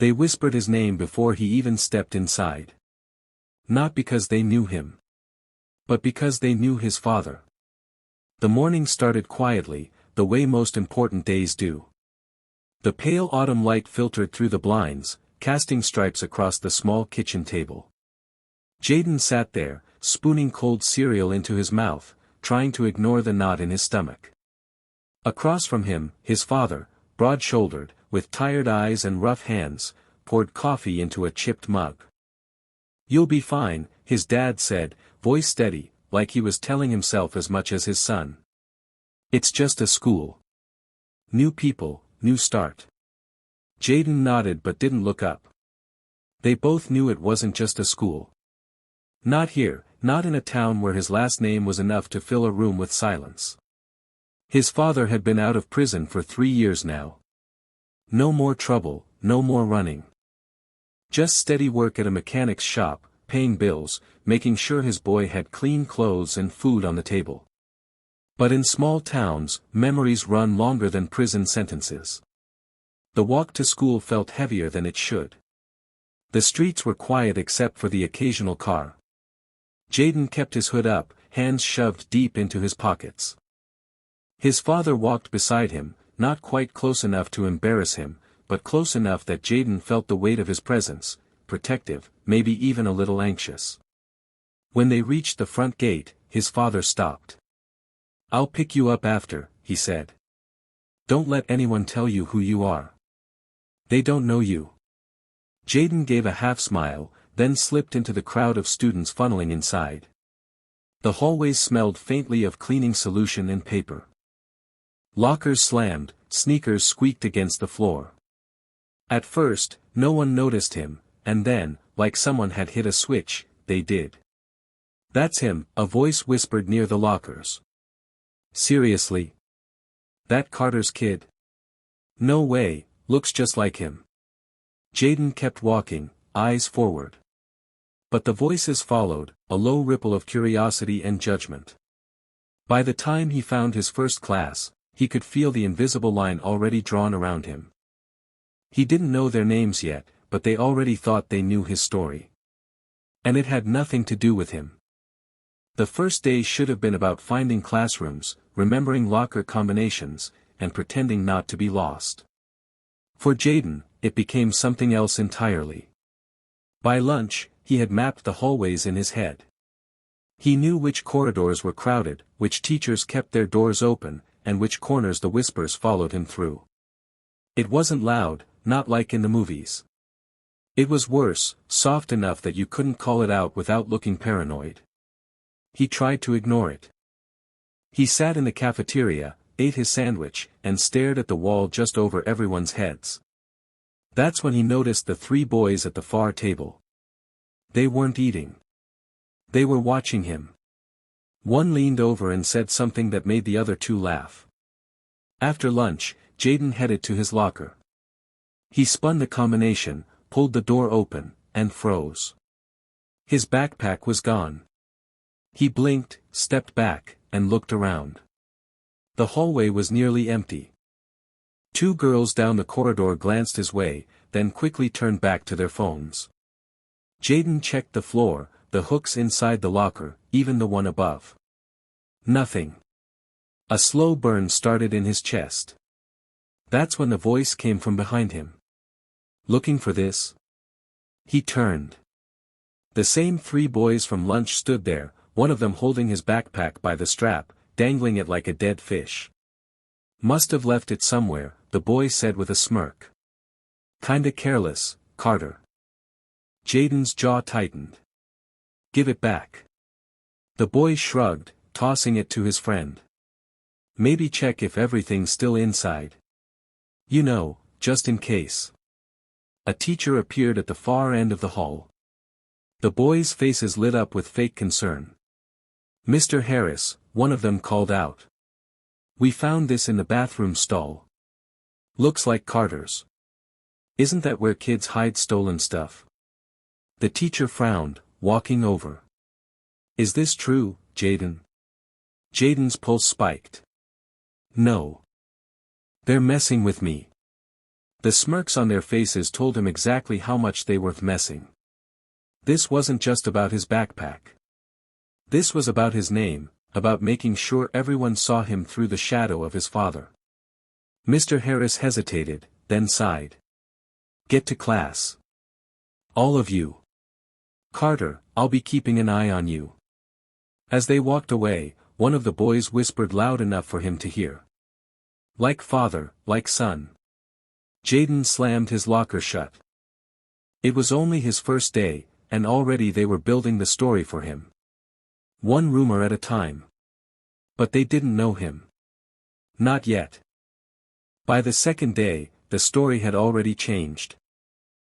They whispered his name before he even stepped inside. Not because they knew him, but because they knew his father. The morning started quietly, the way most important days do. The pale autumn light filtered through the blinds, casting stripes across the small kitchen table. Jayden sat there, spooning cold cereal into his mouth, trying to ignore the knot in his stomach. Across from him, his father, broad-shouldered, with tired eyes and rough hands, poured coffee into a chipped mug. "You'll be fine," his dad said, voice steady, like he was telling himself as much as his son. "It's just a school. New people, new start." Jayden nodded but didn't look up. They both knew it wasn't just a school. Not here, not in a town where his last name was enough to fill a room with silence. His father had been out of prison for 3 years now. No more trouble, no more running. Just steady work at a mechanic's shop, paying bills, making sure his boy had clean clothes and food on the table. But in small towns, memories run longer than prison sentences. The walk to school felt heavier than it should. The streets were quiet except for the occasional car. Jayden kept his hood up, hands shoved deep into his pockets. His father walked beside him, not quite close enough to embarrass him, but close enough that Jayden felt the weight of his presence, protective, maybe even a little anxious. When they reached the front gate, his father stopped. "I'll pick you up after," he said. "Don't let anyone tell you who you are. They don't know you." Jayden gave a half-smile, then slipped into the crowd of students funneling inside. The hallways smelled faintly of cleaning solution and paper. Lockers slammed, sneakers squeaked against the floor. At first, no one noticed him, and then, like someone had hit a switch, they did. "That's him," a voice whispered near the lockers. "Seriously? That Carter's kid?" "No way, looks just like him." Jayden kept walking, eyes forward. But the voices followed, a low ripple of curiosity and judgment. By the time he found his first class, he could feel the invisible line already drawn around him. He didn't know their names yet, but they already thought they knew his story. And it had nothing to do with him. The first day should have been about finding classrooms, remembering locker combinations, and pretending not to be lost. For Jayden, it became something else entirely. By lunch, he had mapped the hallways in his head. He knew which corridors were crowded, which teachers kept their doors open, and which corners the whispers followed him through. It wasn't loud, not like in the movies. It was worse, soft enough that you couldn't call it out without looking paranoid. He tried to ignore it. He sat in the cafeteria, ate his sandwich, and stared at the wall just over everyone's heads. That's when he noticed the 3 boys at the far table. They weren't eating. They were watching him. One leaned over and said something that made the other 2 laugh. After lunch, Jayden headed to his locker. He spun the combination, pulled the door open, and froze. His backpack was gone. He blinked, stepped back, and looked around. The hallway was nearly empty. 2 girls down the corridor glanced his way, then quickly turned back to their phones. Jayden checked the floor, the hooks inside the locker, even the one above. Nothing. A slow burn started in his chest. That's when the voice came from behind him. "Looking for this?" He turned. The same 3 boys from lunch stood there, one of them holding his backpack by the strap, dangling it like a dead fish. "Must have left it somewhere," the boy said with a smirk. "Kinda careless, Carter." Jayden's jaw tightened. "Give it back." The boy shrugged, tossing it to his friend. "Maybe check if everything's still inside. You know, just in case." A teacher appeared at the far end of the hall. The boys' faces lit up with fake concern. "Mr. Harris," one of them called out. "We found this in the bathroom stall. Looks like Carter's. Isn't that where kids hide stolen stuff?" The teacher frowned, walking over. "Is this true, Jayden?" Jayden's pulse spiked. "No. They're messing with me." The smirks on their faces told him exactly how much they were messing. This wasn't just about his backpack. This was about his name, about making sure everyone saw him through the shadow of his father. Mr. Harris hesitated, then sighed. Get to class. All of you. Carter, I'll be keeping an eye on you. As they walked away, one of the boys whispered loud enough for him to hear. Like father, like son. Jayden slammed his locker shut. It was only his first day, and already they were building the story for him. One rumor at a time. But they didn't know him. Not yet. By the second day, the story had already changed.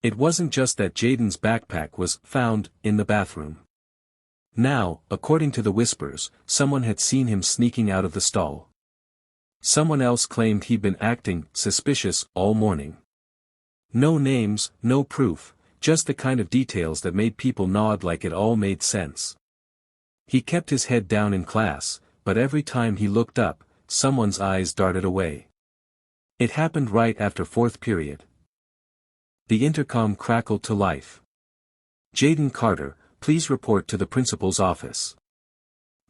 It wasn't just that Jayden's backpack was found in the bathroom. Now, according to the whispers, someone had seen him sneaking out of the stall. Someone else claimed he'd been acting suspicious all morning. No names, no proof, just the kind of details that made people nod like it all made sense. He kept his head down in class, but every time he looked up, someone's eyes darted away. It happened right after fourth period. The intercom crackled to life. Jayden Carter, please report to the principal's office.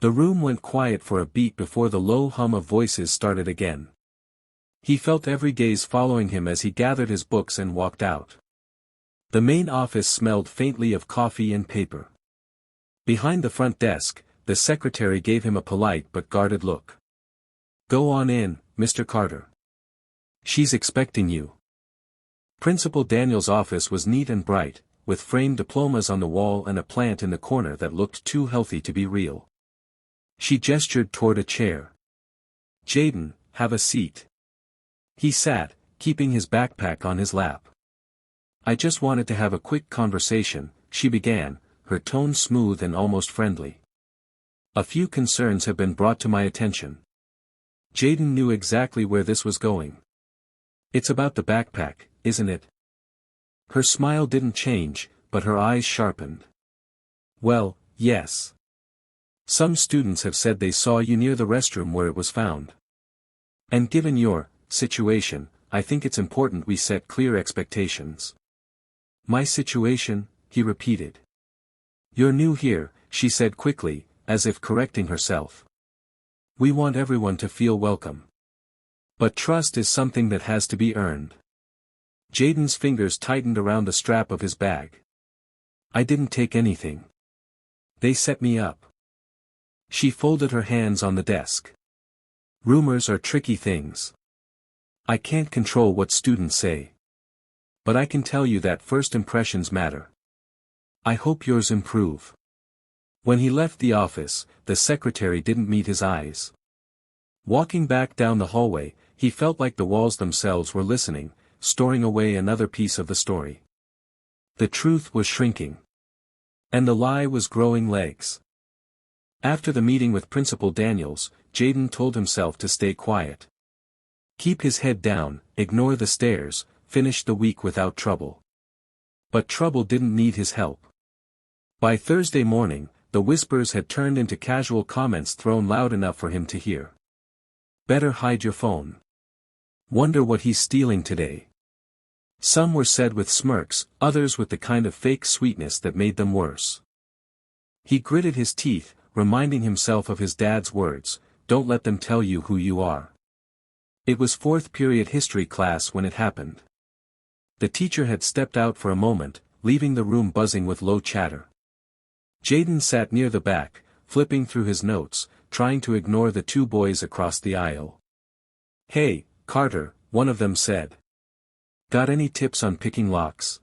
The room went quiet for a beat before the low hum of voices started again. He felt every gaze following him as he gathered his books and walked out. The main office smelled faintly of coffee and paper. Behind the front desk, the secretary gave him a polite but guarded look. Go on in, Mr. Carter. She's expecting you. Principal Daniel's office was neat and bright, with framed diplomas on the wall and a plant in the corner that looked too healthy to be real. She gestured toward a chair. Jayden, have a seat. He sat, keeping his backpack on his lap. I just wanted to have a quick conversation, she began, her tone smooth and almost friendly. A few concerns have been brought to my attention. Jayden knew exactly where this was going. It's about the backpack, isn't it? Her smile didn't change, but her eyes sharpened. Well, yes. Some students have said they saw you near the restroom where it was found. And given your situation, I think it's important we set clear expectations. My situation, he repeated. You're new here, she said quickly, as if correcting herself. We want everyone to feel welcome. But trust is something that has to be earned. Jayden's fingers tightened around the strap of his bag. I didn't take anything. They set me up. She folded her hands on the desk. Rumors are tricky things. I can't control what students say. But I can tell you that first impressions matter. I hope yours improve. When he left the office, the secretary didn't meet his eyes. Walking back down the hallway, he felt like the walls themselves were listening, storing away another piece of the story. The truth was shrinking. And the lie was growing legs. After the meeting with Principal Daniels, Jayden told himself to stay quiet. Keep his head down, ignore the stares, finish the week without trouble. But trouble didn't need his help. By Thursday morning, the whispers had turned into casual comments thrown loud enough for him to hear. Better hide your phone. Wonder what he's stealing today. Some were said with smirks, others with the kind of fake sweetness that made them worse. He gritted his teeth, reminding himself of his dad's words, don't let them tell you who you are. It was fourth period history class when it happened. The teacher had stepped out for a moment, leaving the room buzzing with low chatter. Jayden sat near the back, flipping through his notes, trying to ignore the two boys across the aisle. Hey, Carter, one of them said. Got any tips on picking locks?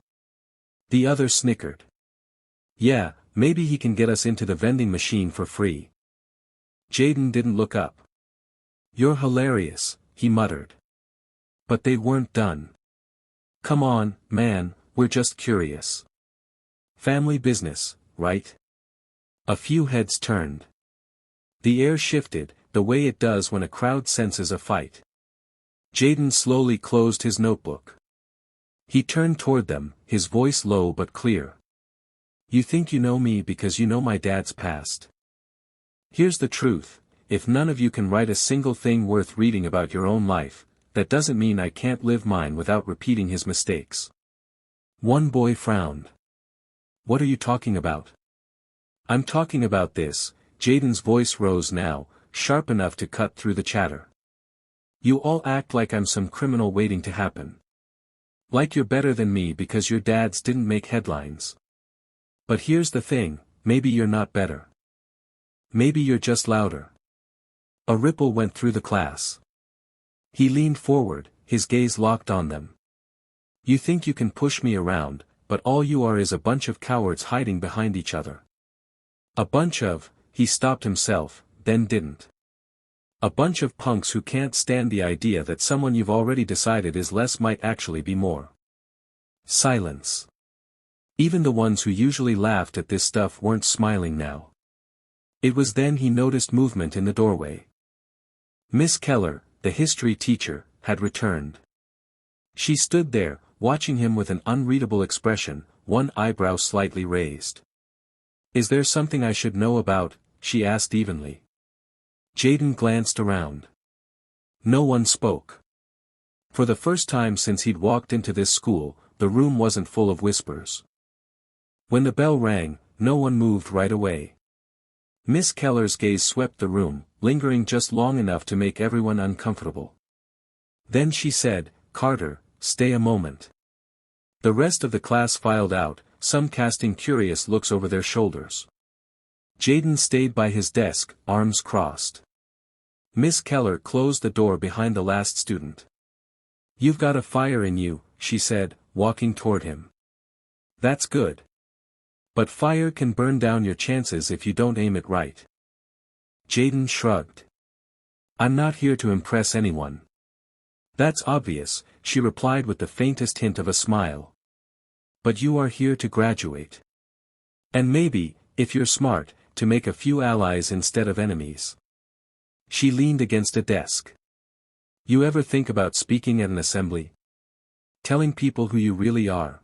The other snickered. Yeah, maybe he can get us into the vending machine for free. Jayden didn't look up. You're hilarious, he muttered. But they weren't done. Come on, man, we're just curious. Family business, right? A few heads turned. The air shifted, the way it does when a crowd senses a fight. Jayden slowly closed his notebook. He turned toward them, his voice low but clear. You think you know me because you know my dad's past. Here's the truth, if none of you can write a single thing worth reading about your own life, that doesn't mean I can't live mine without repeating his mistakes. One boy frowned. What are you talking about? I'm talking about this. Jayden's voice rose now, sharp enough to cut through the chatter. You all act like I'm some criminal waiting to happen. Like you're better than me because your dads didn't make headlines. But here's the thing, maybe you're not better. Maybe you're just louder. A ripple went through the class. He leaned forward, his gaze locked on them. You think you can push me around, but all you are is a bunch of cowards hiding behind each other. A bunch of, he stopped himself, then didn't. A bunch of punks who can't stand the idea that someone you've already decided is less might actually be more. Silence. Even the ones who usually laughed at this stuff weren't smiling now. It was then he noticed movement in the doorway. Miss Keller, the history teacher, had returned. She stood there, watching him with an unreadable expression, one eyebrow slightly raised. Is there something I should know about? She asked evenly. Jayden glanced around. No one spoke. For the first time since he'd walked into this school, the room wasn't full of whispers. When the bell rang, no one moved right away. Miss Keller's gaze swept the room, lingering just long enough to make everyone uncomfortable. Then she said, Carter, stay a moment. The rest of the class filed out, some casting curious looks over their shoulders. Jayden stayed by his desk, arms crossed. Miss Keller closed the door behind the last student. You've got a fire in you, she said, walking toward him. That's good. But fire can burn down your chances if you don't aim it right. Jayden shrugged. I'm not here to impress anyone. That's obvious, she replied with the faintest hint of a smile. But you are here to graduate. And maybe, if you're smart, to make a few allies instead of enemies. She leaned against a desk. You ever think about speaking at an assembly? Telling people who you really are?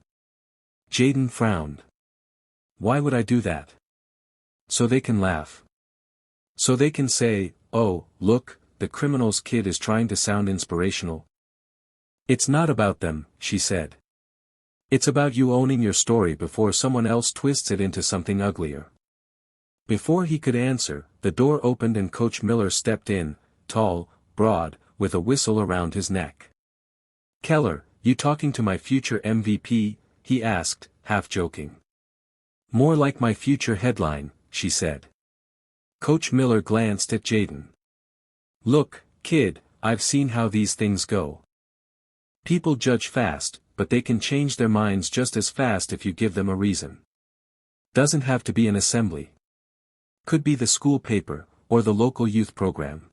Jayden frowned. Why would I do that? So they can laugh. So they can say, oh, look, the criminal's kid is trying to sound inspirational. It's not about them, she said. It's about you owning your story before someone else twists it into something uglier. Before he could answer, the door opened and Coach Miller stepped in, tall, broad, with a whistle around his neck. Keller, you talking to my future MVP? He asked, half joking. More like my future headline, she said. Coach Miller glanced at Jayden. Look, kid, I've seen how these things go. People judge fast, but they can change their minds just as fast if you give them a reason. Doesn't have to be an assembly. Could be the school paper, or the local youth program.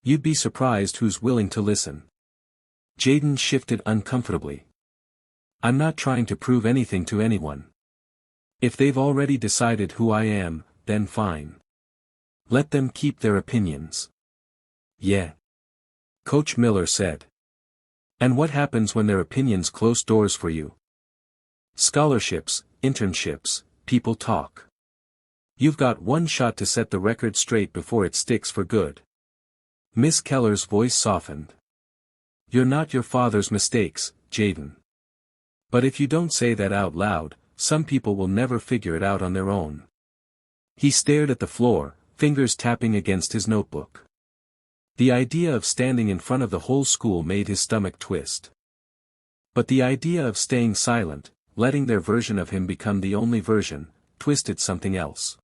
You'd be surprised who's willing to listen. Jayden shifted uncomfortably. I'm not trying to prove anything to anyone. If they've already decided who I am, then fine. Let them keep their opinions. Yeah. Coach Miller said. And what happens when their opinions close doors for you? Scholarships, internships, people talk. You've got one shot to set the record straight before it sticks for good. Miss Keller's voice softened. You're not your father's mistakes, Jayden. But if you don't say that out loud, some people will never figure it out on their own. He stared at the floor, fingers tapping against his notebook. The idea of standing in front of the whole school made his stomach twist. But the idea of staying silent, letting their version of him become the only version, twisted something else.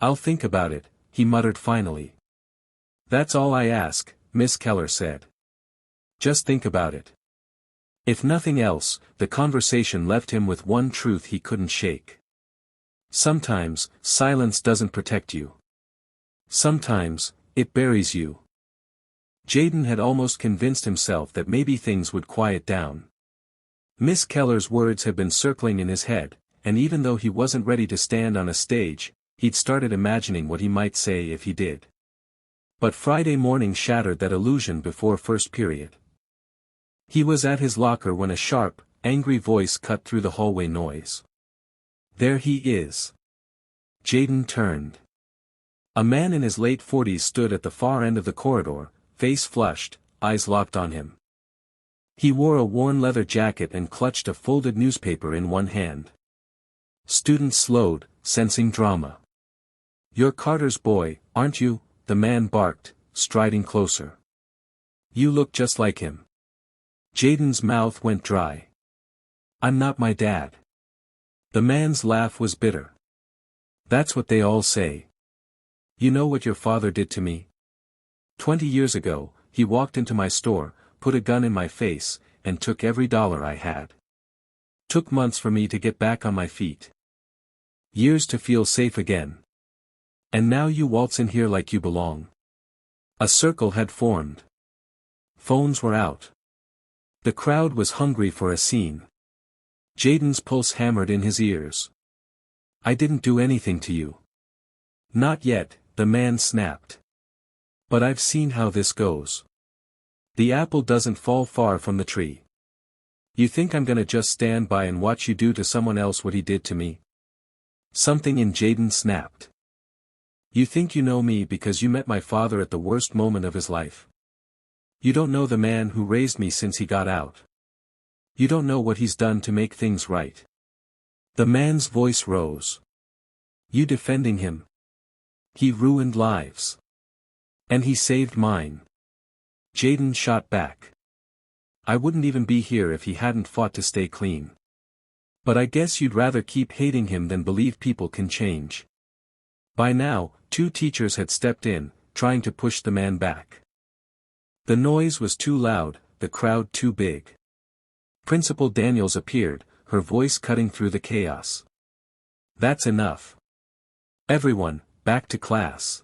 I'll think about it, he muttered finally. That's all I ask, Miss Keller said. Just think about it. If nothing else, the conversation left him with one truth he couldn't shake. Sometimes, silence doesn't protect you. Sometimes, it buries you. Jayden had almost convinced himself that maybe things would quiet down. Miss Keller's words had been circling in his head, and even though he wasn't ready to stand on a stage, he'd started imagining what he might say if he did. But Friday morning shattered that illusion before first period. He was at his locker when a sharp, angry voice cut through the hallway noise. There he is. Jayden turned. A man in his late 40s stood at the far end of the corridor, face flushed, eyes locked on him. He wore a worn leather jacket and clutched a folded newspaper in one hand. Students slowed, sensing drama. "You're Carter's boy, aren't you?" the man barked, striding closer. "You look just like him." Jayden's mouth went dry. "I'm not my dad." The man's laugh was bitter. "That's what they all say. You know what your father did to me? 20 years ago, he walked into my store, put a gun in my face, and took every dollar I had. Took months for me to get back on my feet. Years to feel safe again. And now you waltz in here like you belong." A circle had formed. Phones were out. The crowd was hungry for a scene. Jayden's pulse hammered in his ears. "I didn't do anything to you." "Not yet," the man snapped. "But I've seen how this goes. The apple doesn't fall far from the tree. You think I'm gonna just stand by and watch you do to someone else what he did to me?" Something in Jayden snapped. "You think you know me because you met my father at the worst moment of his life. You don't know the man who raised me since he got out. You don't know what he's done to make things right." The man's voice rose. "You defending him? He ruined lives. And he saved mine." Jayden shot back. "I wouldn't even be here if he hadn't fought to stay clean. But I guess you'd rather keep hating him than believe people can change." By now, 2 teachers had stepped in, trying to push the man back. The noise was too loud, the crowd too big. Principal Daniels appeared, her voice cutting through the chaos. "That's enough. Everyone, back to class."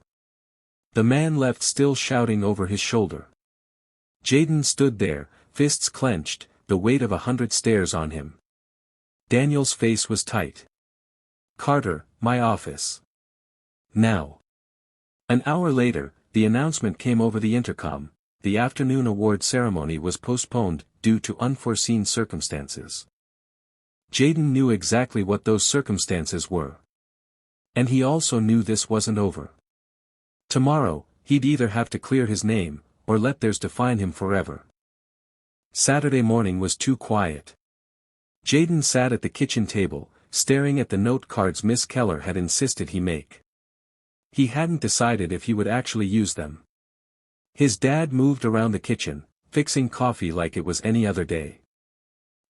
The man left, still shouting over his shoulder. Jayden stood there, fists clenched, the weight of 100 stares on him. Daniel's face was tight. "Carter, my office. Now." An hour later, the announcement came over the intercom: the afternoon award ceremony was postponed, due to unforeseen circumstances. Jayden knew exactly what those circumstances were. And he also knew this wasn't over. Tomorrow, he'd either have to clear his name, or let theirs define him forever. Saturday morning was too quiet. Jayden sat at the kitchen table, staring at the note cards Miss Keller had insisted he make. He hadn't decided if he would actually use them. His dad moved around the kitchen, fixing coffee like it was any other day.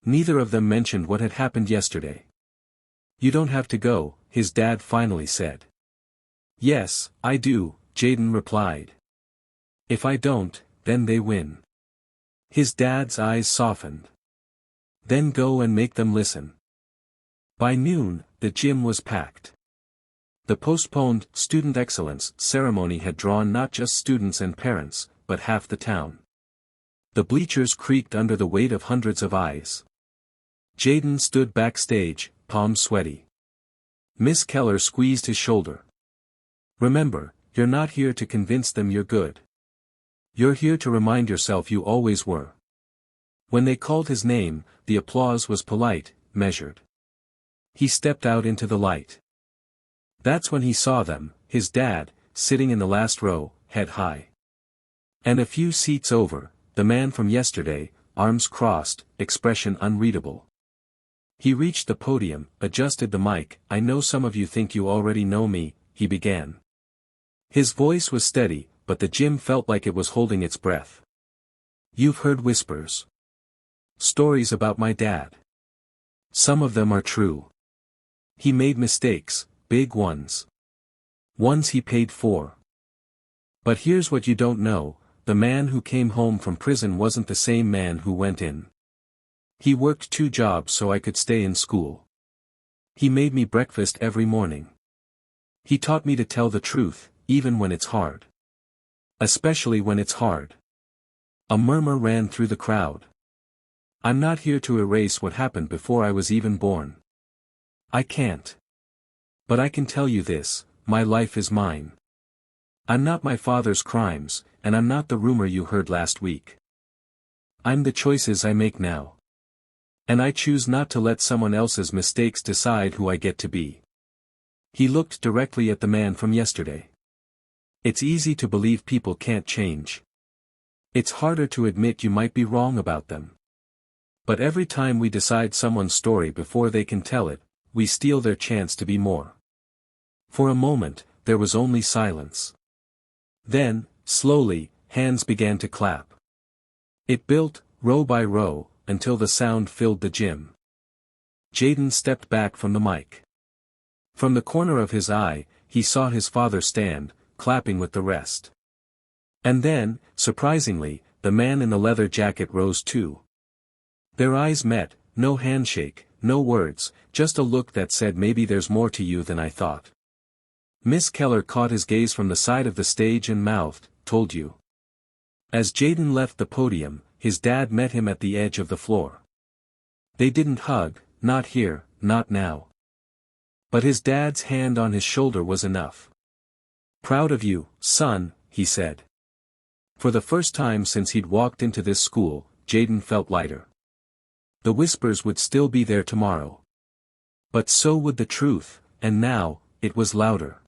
Neither of them mentioned what had happened yesterday. "You don't have to go," his dad finally said. "Yes, I do," Jayden replied. "If I don't, then they win." His dad's eyes softened. "Then go and make them listen." By noon, the gym was packed. The postponed Student Excellence ceremony had drawn not just students and parents, but half the town. The bleachers creaked under the weight of hundreds of eyes. Jayden stood backstage, palms sweaty. Miss Keller squeezed his shoulder. "Remember, you're not here to convince them you're good. You're here to remind yourself you always were." When they called his name, the applause was polite, measured. He stepped out into the light. That's when he saw them, his dad, sitting in the last row, head high. And a few seats over, the man from yesterday, arms crossed, expression unreadable. He reached the podium, adjusted the mic. "I know some of you think you already know me," he began. His voice was steady, but the gym felt like it was holding its breath. "You've heard whispers. Stories about my dad. Some of them are true. He made mistakes, big ones. Ones he paid for. But here's what you don't know, the man who came home from prison wasn't the same man who went in. He worked 2 jobs so I could stay in school. He made me breakfast every morning. He taught me to tell the truth, even when it's hard. Especially when it's hard." A murmur ran through the crowd. "I'm not here to erase what happened before I was even born. I can't. But I can tell you this, my life is mine. I'm not my father's crimes, and I'm not the rumor you heard last week. I'm the choices I make now. And I choose not to let someone else's mistakes decide who I get to be." He looked directly at the man from yesterday. "It's easy to believe people can't change. It's harder to admit you might be wrong about them. But every time we decide someone's story before they can tell it, we steal their chance to be more. For a moment, there was only silence. Then, slowly, hands began to clap. It built, row by row, until the sound filled the gym. Jayden stepped back from the mic. From the corner of his eye, he saw his father stand, clapping with the rest. And then, surprisingly, the man in the leather jacket rose too. Their eyes met, no handshake, no words, just a look that said maybe there's more to you than I thought. Miss Keller caught his gaze from the side of the stage and mouthed, "Told you." As Jayden left the podium, his dad met him at the edge of the floor. They didn't hug, not here, not now. But his dad's hand on his shoulder was enough. "Proud of you, son," he said. For the first time since he'd walked into this school, Jayden felt lighter. The whispers would still be there tomorrow. But so would the truth, and now, it was louder.